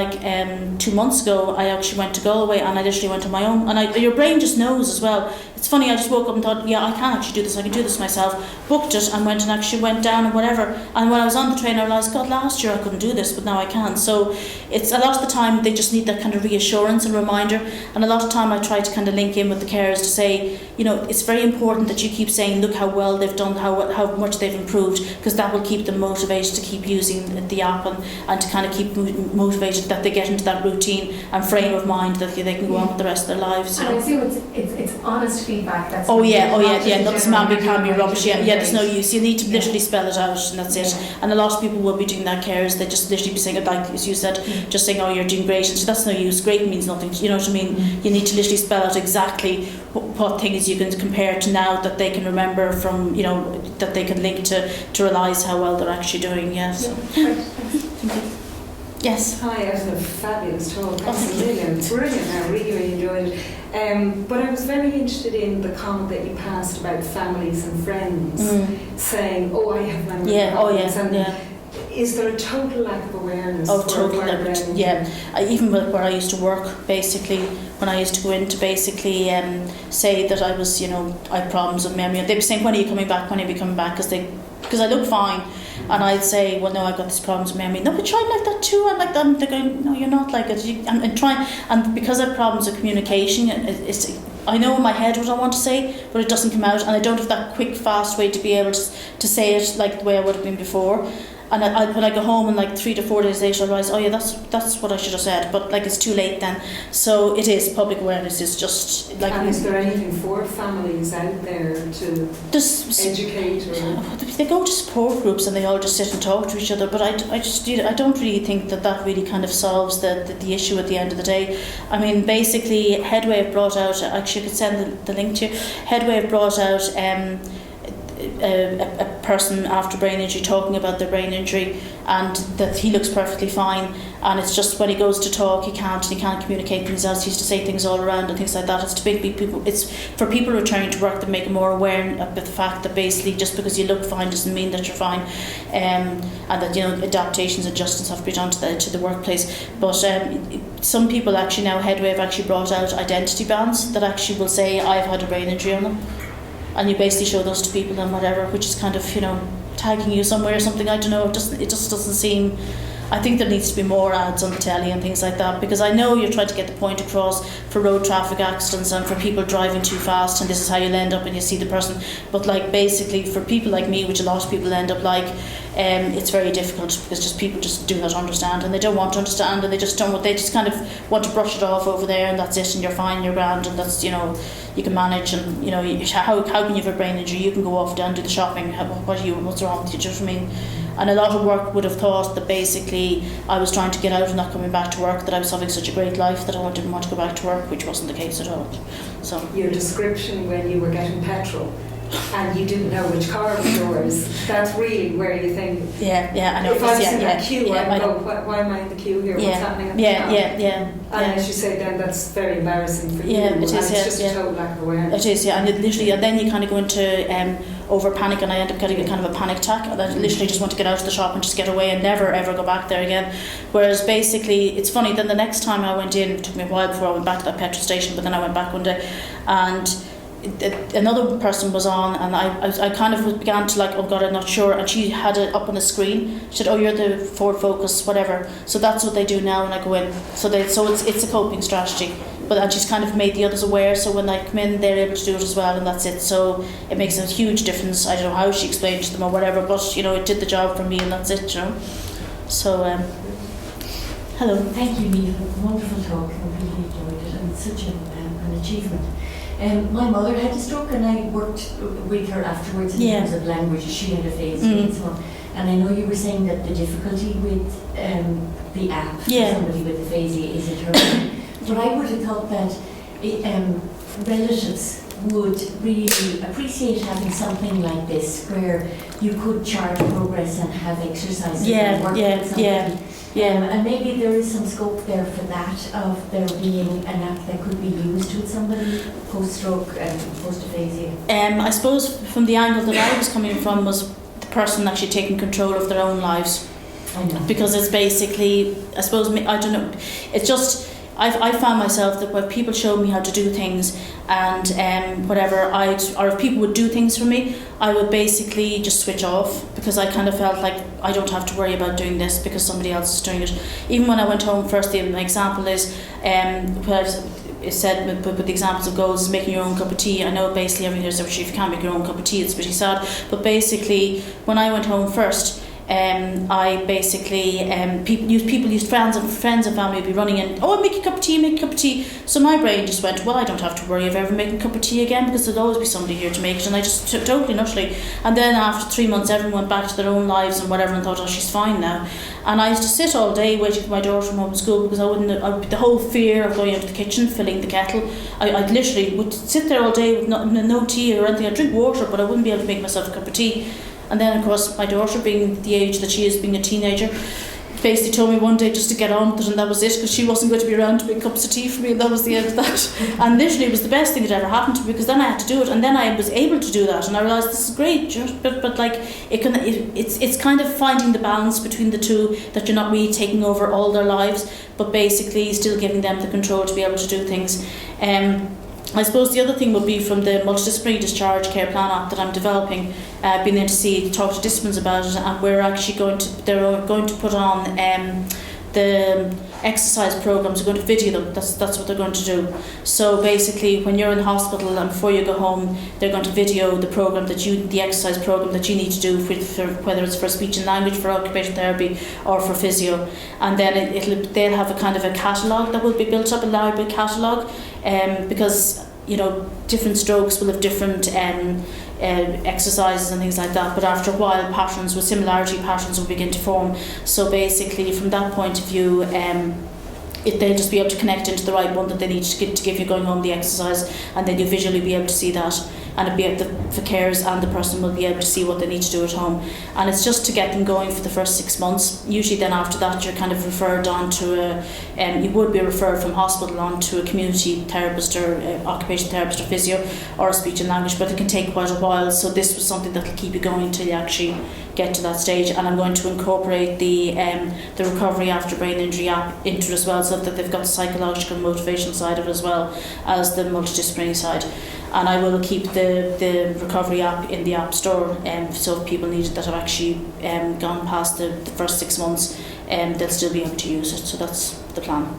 2 months ago, I actually went to Galway and I literally went on my own. And your brain just knows as well. It's funny, I just woke up and thought, yeah, I can actually do this, I can do this myself. Booked it and went down and whatever. And when I was on the train, I realised, God, last year I couldn't do this, but now I can. So it's a lot of the time, they just need that kind of reassurance and reminder. And a lot of time I try to kind of link in with the carers to say, it's very important that you keep saying, look how well they've done, how much they've improved, because that will keep them motivated to keep using the app and to kind of keep motivated that they get into that routine and frame of mind that they can go on with the rest of their lives. And I assume it's honest feedback. That's not this man can be rubbish. Yeah, there's no use. You need to literally spell it out, and that's it. And a lot of people will be doing that, carers. They just literally be saying it, like as you said, just saying, oh, you're doing great. And so that's no use. Great means nothing. You know what I mean? You need to literally spell out exactly what things you can compare to now that they can remember from, that they can link to realise how well they're actually doing. Yes. Yes. Hi, it was a fabulous talk. Brilliant. I really enjoyed it. But I was very interested in the comment that you passed about families and friends saying, oh, I have memory problems. Is there a total lack of awareness? Oh, total lack of, yeah. Even where I used to work, basically, when I used to go in to basically say that I was, I had problems with memory. They'd be saying, when are you coming back? When are you coming back? Because I look fine. And I'd say, well, no, I've got these problems with memory. No, but try like that too. I'm like that. They're going, no, you're not like it. I'm trying. And because I have problems with communication, I know in my head what I want to say, but it doesn't come out. And I don't have that quick, fast way to be able to say it like the way I would have been before. And when I go home and like 3 to 4 days later, I realise, oh yeah, that's what I should have said. But like it's too late then. So it is, public awareness is just like. And is there anything for families out there to educate? Or? They go to support groups and they all just sit and talk to each other. But I don't really think that really kind of solves the issue at the end of the day. I mean, basically, Headway have brought out. Actually, I could send the link to you. Headway have brought out. A person after brain injury talking about their brain injury and that he looks perfectly fine, and it's just when he goes to talk he can't communicate things else. He used to say things all around and things like that. It's to make people, it's for people returning to work that make them more aware of the fact that basically just because you look fine doesn't mean that you're fine, and that adaptations, adjustments have to be done to the workplace. But some people actually now, Headway have actually brought out identity bands that actually will say I've had a brain injury on them. And you basically show those to people and whatever, which is kind of, tagging you somewhere or something. I don't know, it just doesn't seem. I think there needs to be more ads on the telly and things like that, because I know you're trying to get the point across for road traffic accidents and for people driving too fast, and this is how you'll end up and you see the person. But like basically for people like me, which a lot of people end up like, it's very difficult because just people just do not understand, and they don't want to understand, and they just kind of want to brush it off over there, and that's it, and you're fine, you're grand, and that's, you can manage, and how can you have a brain injury? You can go off down, do the shopping. What's wrong with you? Do you know what I mean? And a lot of work would have thought that basically I was trying to get out and not coming back to work, that I was having such a great life that I didn't want to go back to work, which wasn't the case at all. So your description when you were getting petrol and you didn't know which car was yours, that's really where you think, I know. If I was in that queue, I'd go, why am I in the queue here? What's happening at the car? And as you say, then that's very embarrassing for you. It is, and it's just a total lack of awareness. It is, and then you kind of go into over panic, and I end up getting a kind of a panic attack, and I literally just want to get out of the shop and just get away and never ever go back there again. Whereas basically, it's funny, then the next time I went in, it took me a while before I went back to that petrol station, but then I went back one day, and another person was on, and I kind of began to like, oh God, I'm not sure, and she had it up on the screen. She said, oh, you're the Ford Focus, whatever. So that's what they do now when I go in. So it's a coping strategy. And she's kind of made the others aware, so when I come in, they're able to do it as well, and that's it. So it makes a huge difference. I don't know how she explained to them or whatever, but it did the job for me, and that's it. So hello. Thank you, Niamh. Wonderful talk. I really enjoyed it, and it's such an achievement. My mother had a stroke, and I worked with her afterwards in terms of language. She had a phase and so on. And I know you were saying that the difficulty with the app for somebody with aphasia is internal. But I would have thought that relatives would really appreciate having something like this, where you could chart progress and have exercises and work with somebody. And maybe there is some scope there for that, of there being an app that could be used with somebody post-stroke and post-aphasia. I suppose from the angle that I was coming from was the person actually taking control of their own lives. I know. Because it's basically, I suppose, I don't know, it's just, I found myself that when people showed me how to do things and whatever, or if people would do things for me, I would basically just switch off, because I kind of felt like I don't have to worry about doing this because somebody else is doing it. Even when I went home first, my example is, it said with the examples of goals, making your own cup of tea. I know basically everything is, if you can't make your own cup of tea, it's pretty sad. But basically, when I went home first, I basically people used friends and family would be running in, oh, make a cup of tea. So my brain just went, well, I don't have to worry of ever making a cup of tea again, because there'll always be somebody here to make it. And I just totally and utterly, and then after 3 months everyone went back to their own lives and whatever, and thought, oh, she's fine now. And I used to sit all day waiting for my daughter from home from school, because the whole fear of going into the kitchen, filling the kettle, I literally would sit there all day with no tea or anything. I'd drink water, but I wouldn't be able to make myself a cup of tea. And then, of course, my daughter, being the age that she is, being a teenager, basically told me one day just to get on with it, and that was it, because she wasn't going to be around to make cups of tea for me, and that was the end of that. And literally it was the best thing that ever happened to me, because then I had to do it, and then I was able to do that, and I realised this is great, but like it's kind of finding the balance between the two, that you're not really taking over all their lives, but basically still giving them the control to be able to do things. I suppose the other thing would be from the multidisciplinary discharge care plan app that I'm developing, being there to talk to disciplines about it, and we're actually they're going to put on the exercise programs, are going to video them. That's what they're going to do. So basically, when you're in hospital and before you go home, they're going to video the exercise program that you need to do, for whether it's for speech and language, for occupational therapy, or for physio. And then they'll have a kind of a catalogue that will be built up, a library catalogue, because different strokes will have different exercises and things like that, but after a while similarity patterns will begin to form. So basically, from that point of view, they'll just be able to connect into the right one that they need to give you going home the exercise, and then you visually be able to see that, and the carers and the person will be able to see what they need to do at home. And it's just to get them going for the first 6 months. Usually then after that you're kind of referred on to you would be referred from hospital on to a community therapist or occupational therapist or physio or a speech and language, but it can take quite a while. So this was something that will keep you going until you actually get to that stage. And I'm going to incorporate the recovery after brain injury app into it as well, so that they've got the psychological and motivational side of it as well as the multidisciplinary side. And I will keep the recovery app in the App Store, so if people need it that have actually gone past the first 6 months, they'll still be able to use it. So that's the plan.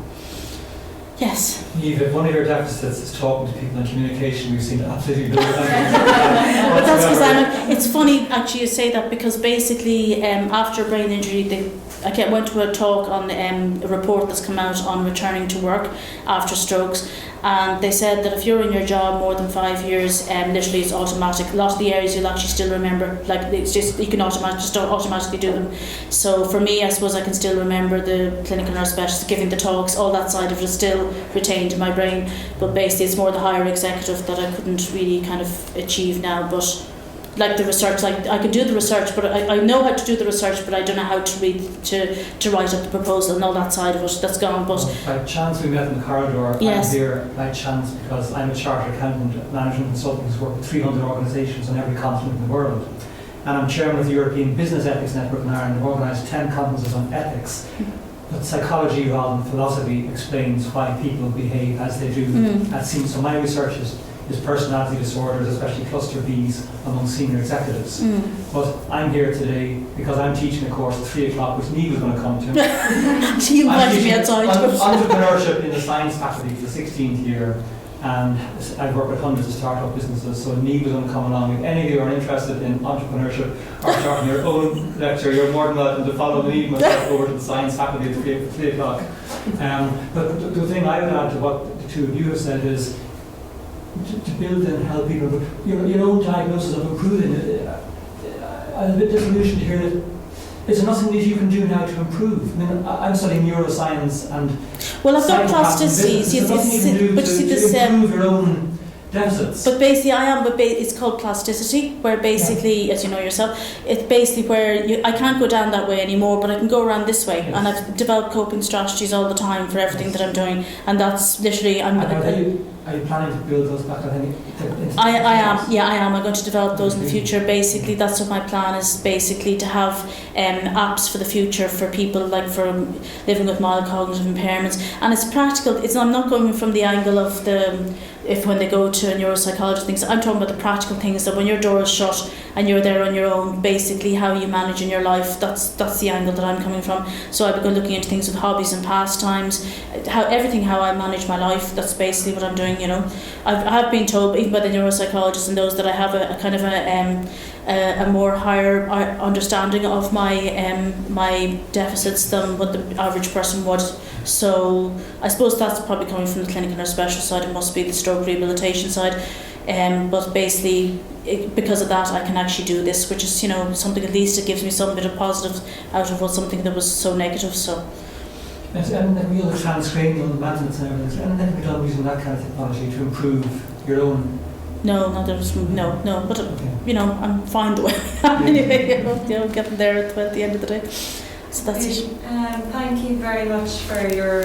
Yes. Niamh, one of your deficits is talking to people and communication. We've seen absolutely no But that's because it's funny actually you say that, because basically after a brain injury, I went to a talk on a report that's come out on returning to work after strokes, and they said that if you're in your job more than 5 years, literally it's automatic. A lot of the areas you'll actually still remember, like it's just you can automatically do them. So for me, I suppose I can still remember the clinical nurse specialist giving the talks, all that side of it is still retained in my brain, but basically it's more the higher executive that I couldn't really kind of achieve now. But like the research, like I can do the research, but I know how to do the research, but I don't know how to read to write up the proposal and all that side of it. That's gone. But by chance we met in the corridor. Yes. I'm here by chance because I'm a chartered accountant, management consultant who's worked with 300 organisations on every continent in the world, and I'm chairman of the European Business Ethics Network in Ireland. I've organised 10 conferences on ethics. But psychology rather than philosophy explains why people behave as they do. That seems, so my research is personality disorders, especially cluster Bs among senior executives. But I'm here today because I'm teaching a course at 3 o'clock, which Niamh was going to come to. She invited me outside. Entrepreneurship in the science faculty for the 16th year, and I've worked with hundreds of startup businesses, so Niamh was going to come along. If any of you are interested in entrepreneurship or starting your own lecture, you're more than welcome to follow Niamh and myself over to the science faculty at 3 o'clock. But the thing I would add to what the two of you have said is to build and help people with your own diagnosis of improving. I'm a bit disillusioned here that it's nothing that you can do now to improve. I mean, I'm studying neuroscience and well, I've got plasticities. There's nothing you can do but you see this, to improve your own deficits. But basically, it's called plasticity, where basically, as you know yourself, it's basically where I can't go down that way anymore, but I can go around this way. Yes. And I've developed coping strategies all the time for everything that I'm doing, and that's literally. Are you planning to build those back? I am. Yeah, I am. I'm going to develop those in the future. Basically, that's what my plan is. Basically, to have apps for the future for people like for living with mild cognitive impairments, and it's practical. I'm not going from the angle of when they go to a neuropsychologist things. I'm talking about the practical things, that when your door is shut and you're there on your own, basically how you manage in your life. That's the angle that I'm coming from. So I've been looking into things with hobbies and pastimes, how I manage my life. That's basically what I'm doing. I have been told even by the neuropsychologists and those that I have a kind of a more higher understanding of my deficits than what the average person would. So I suppose that's probably coming from the clinical nurse specialist side. It must be the stroke rehabilitation side. But basically, because of that, I can actually do this, which is something, at least it gives me some bit of positive out of something that was so negative. So. And then we all transcranial maintenance and everything. And then we're done using that kind of technology to improve your own. No. But okay. I'm fine the way I am anyway. Getting there at the end of the day. So that's it. Thank you very much for your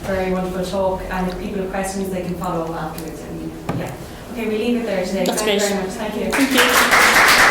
very wonderful talk. And if people have questions, they can follow up afterwards. Okay, we leave it there today. That's Thank great. you very much. Thank you. Thank you.